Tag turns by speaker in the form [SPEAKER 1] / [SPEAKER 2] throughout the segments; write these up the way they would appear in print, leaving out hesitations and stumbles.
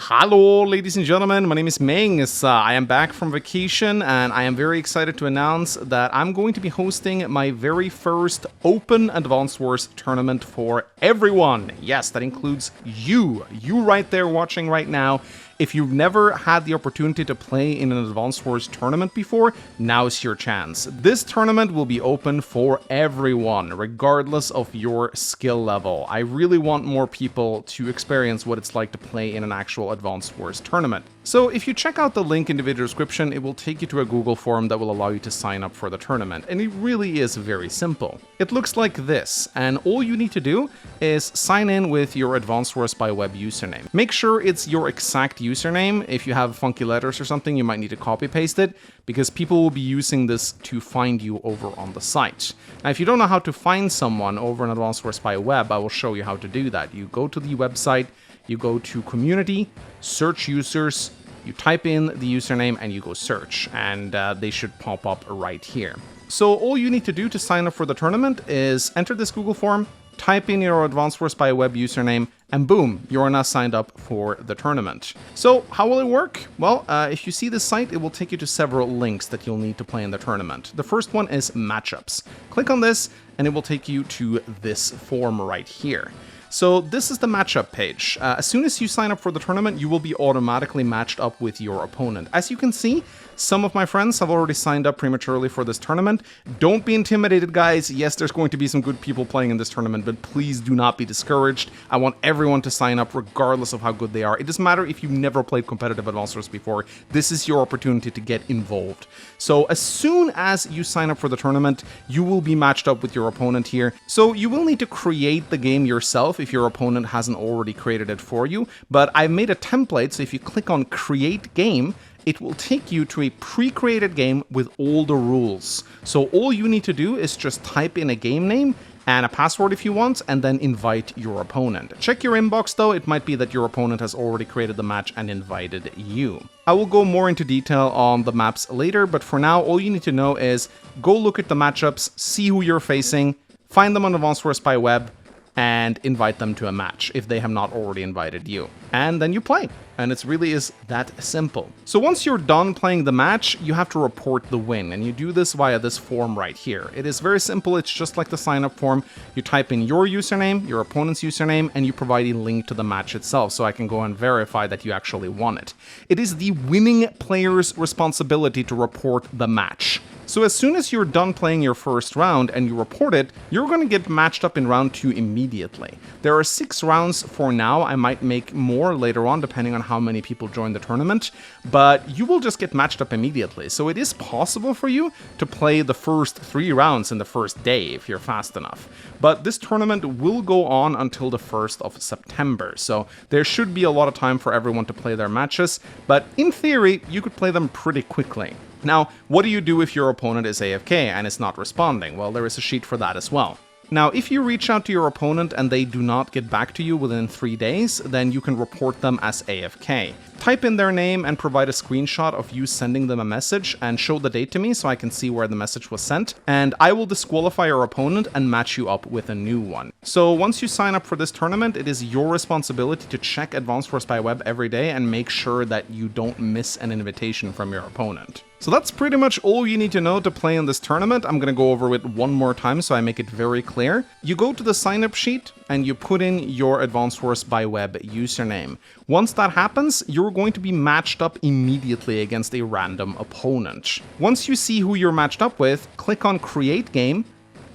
[SPEAKER 1] Hello, ladies and gentlemen, my name is Mengs. I am back from vacation and I am very excited to announce that I'm going to be hosting my very first open Advanced Wars tournament for everyone. Yes, that includes you right there watching right now. If you've never had the opportunity to play in an Advanced Wars tournament before, now's your chance. This tournament will be open for everyone, regardless of your skill level. I really want more people to experience what it's like to play in an actual Advanced Wars tournament. So if you check out the link in the video description, it will take you to a Google form that will allow you to sign up for the tournament, and it really is very simple. It looks like this, and all you need to do is sign in with your Advanced Wars by Web username. Make sure it's your exact username. If you have funky letters or something, you might need to copy paste it, because people will be using this to find you over on the site. Now, if you don't know how to find someone over in Advanced Wars by Web, I will show you how to do that. You go to the website, you go to Community, Search Users, you type in the username and you go search, and they should pop up right here. So all you need to do to sign up for the tournament is enter this Google form, type in your Advanced Wars by Web username, and boom, you are now signed up for the tournament. So how will it work? Well, if you see the site, it will take you to several links that you'll need to play in the tournament. The first one is matchups. Click on this and it will take you to this form right here. So this is the matchup page. As soon as you sign up for the tournament, you will be automatically matched up with your opponent. As you can see, some of my friends have already signed up prematurely for this tournament. Don't be intimidated, guys. Yes, there's going to be some good people playing in this tournament, but please do not be discouraged. I want everyone to sign up regardless of how good they are. It doesn't matter if you've never played competitive Advanced Wars before. This is your opportunity to get involved. So as soon as you sign up for the tournament, you will be matched up with your opponent here. So you will need to create the game yourself if your opponent hasn't already created it for you. But I've made a template, so if you click on Create Game, it will take you to a pre-created game with all the rules. So all you need to do is just type in a game name and a password if you want, and then invite your opponent. Check your inbox though, it might be that your opponent has already created the match and invited you. I will go more into detail on the maps later, but for now, all you need to know is go look at the matchups, see who you're facing, find them on Advanced Wars by Web, and invite them to a match if they have not already invited you. And then you play. And it really is that simple. So once you're done playing the match, you have to report the win, and you do this via this form right here. It is very simple, it's just like the sign-up form. You type in your username, your opponent's username, and you provide a link to the match itself, so I can go and verify that you actually won it. It is the winning player's responsibility to report the match. So as soon as you're done playing your first round and you report it, you're going to get matched up in round 2 immediately. There are 6 rounds for now. I might make more later on depending on how many people join the tournament, but you will just get matched up immediately. So it is possible for you to play the first 3 rounds in the first day if you're fast enough. But this tournament will go on until the 1st of September, so there should be a lot of time for everyone to play their matches, but in theory, you could play them pretty quickly. Now, what do you do if your opponent is AFK and is not responding? Well, there is a sheet for that as well. Now, if you reach out to your opponent and they do not get back to you within 3 days, then you can report them as AFK. Type in their name and provide a screenshot of you sending them a message and show the date to me so I can see where the message was sent, and I will disqualify your opponent and match you up with a new one. So once you sign up for this tournament, it is your responsibility to check Advanced Wars by Web every day and make sure that you don't miss an invitation from your opponent. So that's pretty much all you need to know to play in this tournament. I'm going to go over it one more time so I make it very clear. You go to the sign-up sheet and you put in your Advanced Wars by Web username. Once that happens, you're going to be matched up immediately against a random opponent. Once you see who you're matched up with, click on Create Game,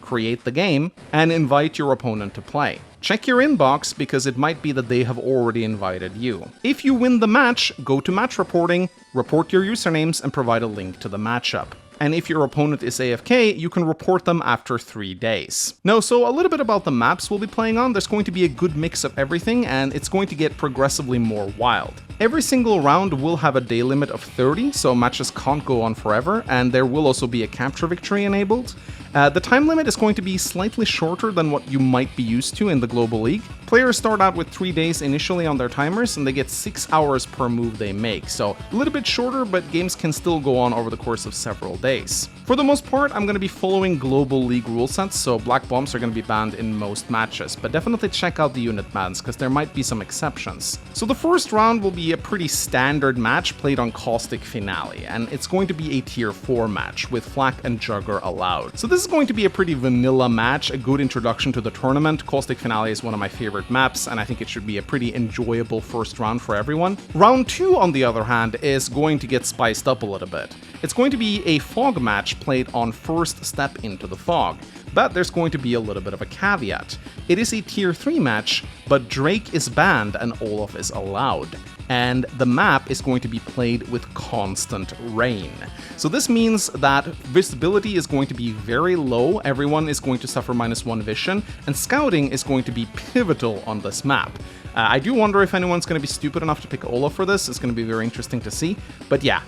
[SPEAKER 1] create the game, and invite your opponent to play. Check your inbox because it might be that they have already invited you. If you win the match, go to match reporting, report your usernames, and provide a link to the matchup. And if your opponent is AFK, you can report them after 3 days. Now, so a little bit about the maps we'll be playing on. There's going to be a good mix of everything, and it's going to get progressively more wild. Every single round will have a day limit of 30, so matches can't go on forever, and there will also be a capture victory enabled. The time limit is going to be slightly shorter than what you might be used to in the Global League. Players start out with 3 days initially on their timers, and they get 6 hours per move they make, so a little bit shorter, but games can still go on over the course of several days. For the most part, I'm going to be following Global League rule sets, so black bombs are going to be banned in most matches, but definitely check out the unit bans, because there might be some exceptions. So the first round will be a pretty standard match played on Caustic Finale, and it's going to be a tier 4 match, with Flak and Jugger allowed. So this is going to be a pretty vanilla match, a good introduction to the tournament. Caustic Finale is one of my favorite maps, and I think it should be a pretty enjoyable first round for everyone. Round 2, on the other hand, is going to get spiced up a little bit. It's going to be a fog match played on first step into the fog, but there's going to be a little bit of a caveat. It is a tier 3 match, but Drake is banned and Olaf is allowed. And the map is going to be played with constant rain. So this means that visibility is going to be very low, everyone is going to suffer -1 vision, and scouting is going to be pivotal on this map. I do wonder if anyone's going to be stupid enough to pick Olaf for this. It's going to be very interesting to see. But yeah,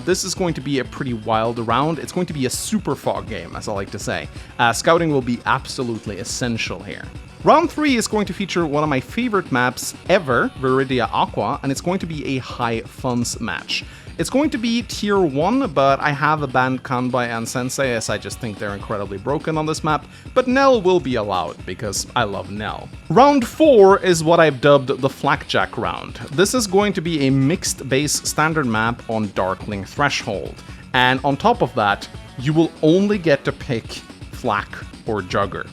[SPEAKER 1] this is going to be a pretty wild round. It's going to be a super fog game, as I like to say. Scouting will be absolutely essential here. Round 3 is going to feature one of my favorite maps ever, Viridia Aqua, and it's going to be a high funds match. It's going to be tier 1, but I have banned Kanbai and Sensei as I just think they're incredibly broken on this map, but Nell will be allowed because I love Nell. Round 4 is what I've dubbed the Flakjack round. This is going to be a mixed base standard map on Darkling Threshold, and on top of that, you will only get to pick Flak or Jugger.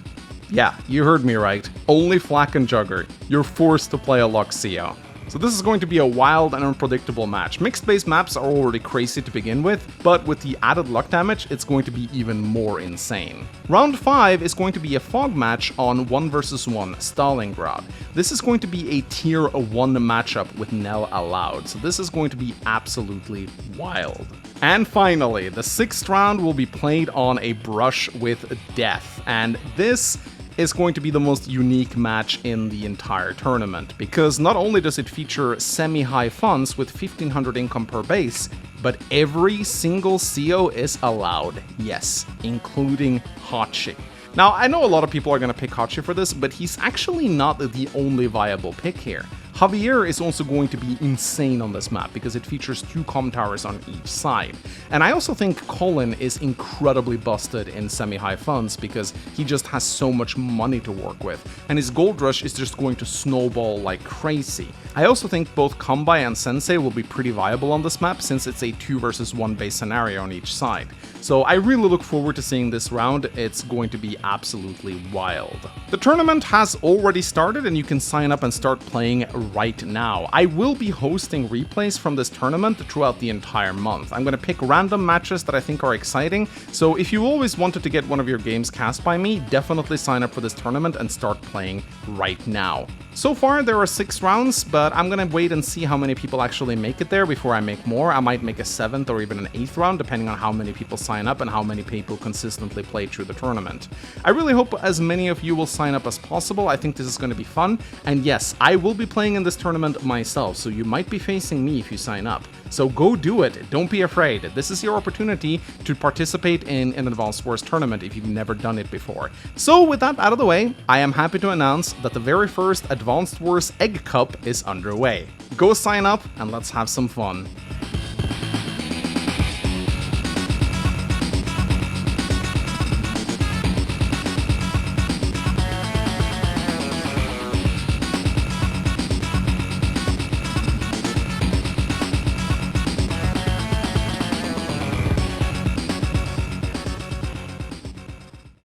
[SPEAKER 1] Yeah, you heard me right. Only Flak and Jugger. You're forced to play a Luxio. So this is going to be a wild and unpredictable match. Mixed base maps are already crazy to begin with, but with the added luck damage, it's going to be even more insane. Round 5 is going to be a fog match on 1 vs 1 Stalingrad. This is going to be a tier 1 matchup with Nell allowed, so this is going to be absolutely wild. And finally, the 6th round will be played on a brush with death, and this is going to be the most unique match in the entire tournament, because not only does it feature semi-high funds with 1500 income per base, but every single CO is allowed, yes, including Hachi. Now, I know a lot of people are going to pick Hachi for this, but he's actually not the only viable pick here. Javier is also going to be insane on this map because it features 2 comm towers on each side. And I also think Colin is incredibly busted in semi-high funds because he just has so much money to work with, and his gold rush is just going to snowball like crazy. I also think both Kanbai and Sensei will be pretty viable on this map since it's a 2 vs 1 base scenario on each side. So I really look forward to seeing this round. It's going to be absolutely wild. The tournament has already started and you can sign up and start playing right now. I will be hosting replays from this tournament throughout the entire month. I'm going to pick random matches that I think are exciting, so if you always wanted to get one of your games cast by me, definitely sign up for this tournament and start playing right now. So far there are 6 rounds, but I'm going to wait and see how many people actually make it there before I make more. I might make a 7th or even an 8th round depending on how many people sign up and how many people consistently play through the tournament. I really hope as many of you will sign up as possible. I think this is going to be fun, and yes, I will be playing in this tournament myself, so you might be facing me if you sign up. So go do it, don't be afraid. This is your opportunity to participate in an Advanced Wars tournament if you've never done it before. So with that out of the way, I am happy to announce that the very first Advanced Wars Egg Cup is underway. Go sign up and let's have some fun.